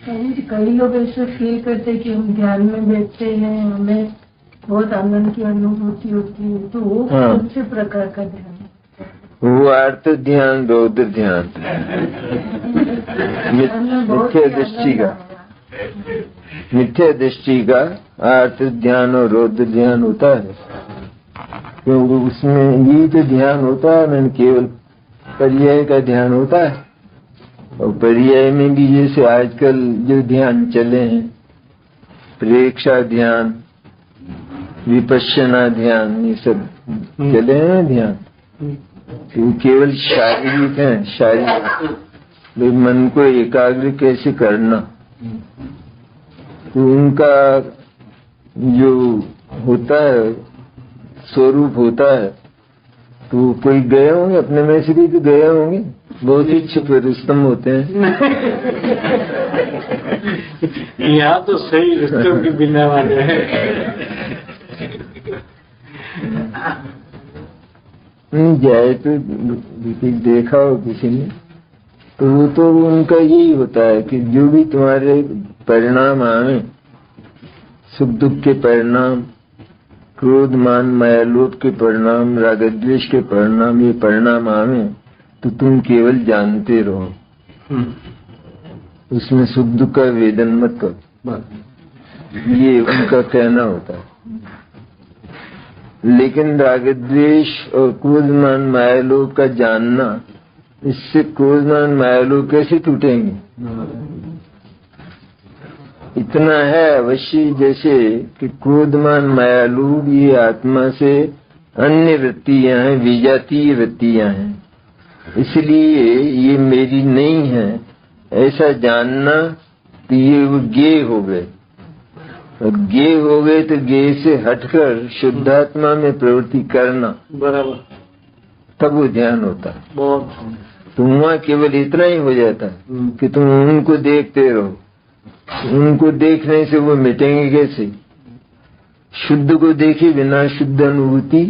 कई लोग ऐसे फील करते हैं कि हम ध्यान में बैठते हैं, हमें बहुत आनंद की अनुभूति होती है, तो वो कौन से प्रकार का ध्यान? वो आर्त ध्यान, रौद्र ध्यान, मिथ्या दृष्टि का, मिथ्या दृष्टि का आर्त ध्यान और रौद्र ध्यान होता है। क्योंकि उसमें ये तो ध्यान होता है, मैंने केवल पर्याय का ध्यान होता है। और पर्याय में भी जैसे आजकल जो ध्यान चले हैं, प्रेक्षा ध्यान, विपश्यना ध्यान, ये सब चले हैं ध्यान, तो केवल शारीरिक है। शारीरिक मन को एकाग्र कैसे करना, तो उनका जो होता है स्वरूप होता है। तो कोई गए होंगे अपने में से भी, तो गए होंगे, बहुत ही छुपे रुस्तम होते हैं। यहाँ तो सही रुस्तम के बिना वाले हैं। जाए तो देखा हो किसी ने, तो वो तो उनका यही होता है कि जो भी तुम्हारे परिणाम आवे, सुख दुख के परिणाम, क्रोध मान माया लोभ के परिणाम, राग द्वेष के परिणाम, ये परिणाम आवे तो तुम केवल जानते रहो, उसमें सुख दुख का वेदन मत करो, ये उनका कहना होता है। लेकिन राग द्वेष और क्रोध मान माया लोभ का जानना, इससे क्रोध मान माया लोभ कैसे टूटेंगे? इतना है अवश्य, जैसे कि क्रोधमान माया लोभ ये आत्मा से अन्य वृत्तियां हैं, विजातीय वृत्तियां हैं, इसलिए ये मेरी नहीं है ऐसा जानना, तो ये वो ज्ञेय हो गए। और ज्ञेय हो गए तो ज्ञेय से हटकर शुद्धात्मा में प्रवृत्ति करना, बराबर, तब वो ध्यान होता है। बहुत तो वहाँ केवल इतना ही हो जाता है कि तुम उनको देखते रहो, उनको देखने से वो मिटेंगे कैसे? शुद्ध को देखे बिना शुद्ध अनुभूति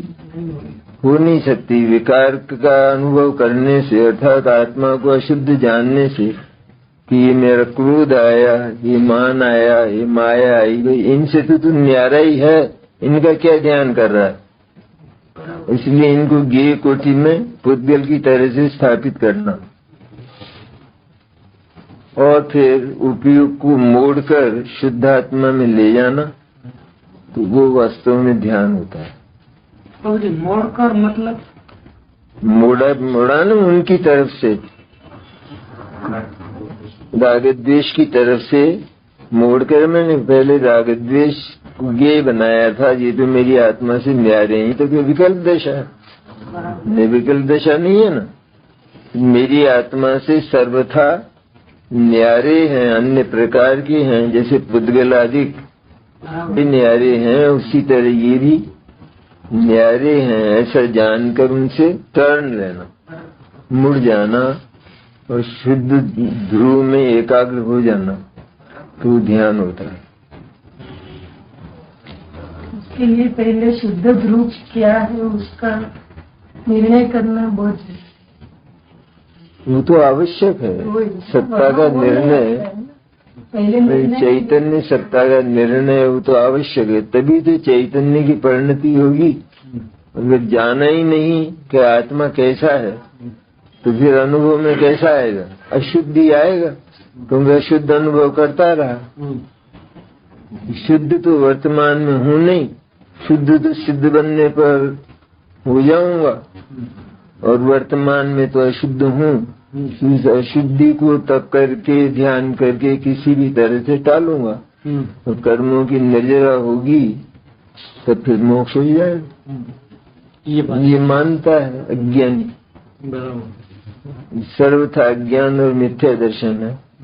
हो नहीं सकती। विकार का अनुभव करने से, अर्थात आत्मा को अशुद्ध जानने से कि ये मेरा क्रोध आया, ये मान आया, ये माया आई गई, इनसे तो तू न्यारा ही है, इनका क्या ध्यान कर रहा है? इसलिए इनको ज्ञेय कोटि में पुद्गल की तरह से स्थापित करना और फिर उपयोग को मोड़कर शुद्धात्मा में ले जाना, तो वो वास्तव में ध्यान होता है। तो मोड़कर मतलब मोड़ा ना उनकी तरफ से, राग द्वेष की तरफ से मोड़कर। मैंने पहले राग द्वेष को ज्ञेय बनाया था, ये तो मेरी आत्मा से न्यारे हैं, तो कोई विकल्प दशा है, विकल्प दशा नहीं है ना। मेरी आत्मा से सर्वथा न्यारे हैं, अन्य प्रकार के हैं, जैसे पुद्गल आदि न्यारे हैं, उसी तरह ये भी न्यारे हैं, ऐसा जानकर उनसे टर्न लेना, मुड़ जाना और शुद्ध ध्रुव में एकाग्र हो जाना, तो ध्यान होता है। उसके लिए पहले शुद्ध ध्रुव क्या है उसका निर्णय करना बहुत है। वो तो आवश्यक है, सत्ता का निर्णय, चैतन्य सत्ता का निर्णय वो तो आवश्यक है, तभी तो चैतन्य की परिणति होगी। अगर जाना ही नहीं कि आत्मा कैसा है, तो फिर अनुभव में कैसा आएगा? अशुद्धि आएगा, क्योंकि अशुद्ध अनुभव करता रहा। शुद्ध तो वर्तमान में हूँ नहीं, शुद्ध तो सिद्ध बनने पर हो जाऊंगा, और वर्तमान में तो अशुद्ध हूँ। इस अशुद्धि को तप करके ध्यान करके किसी भी तरह से टालूंगा, और कर्मों की निर्जरा होगी, तब फिर मोक्ष हो जाएगा। ये मानता है अज्ञानी, सर्वथा अज्ञान और मिथ्या दर्शन है।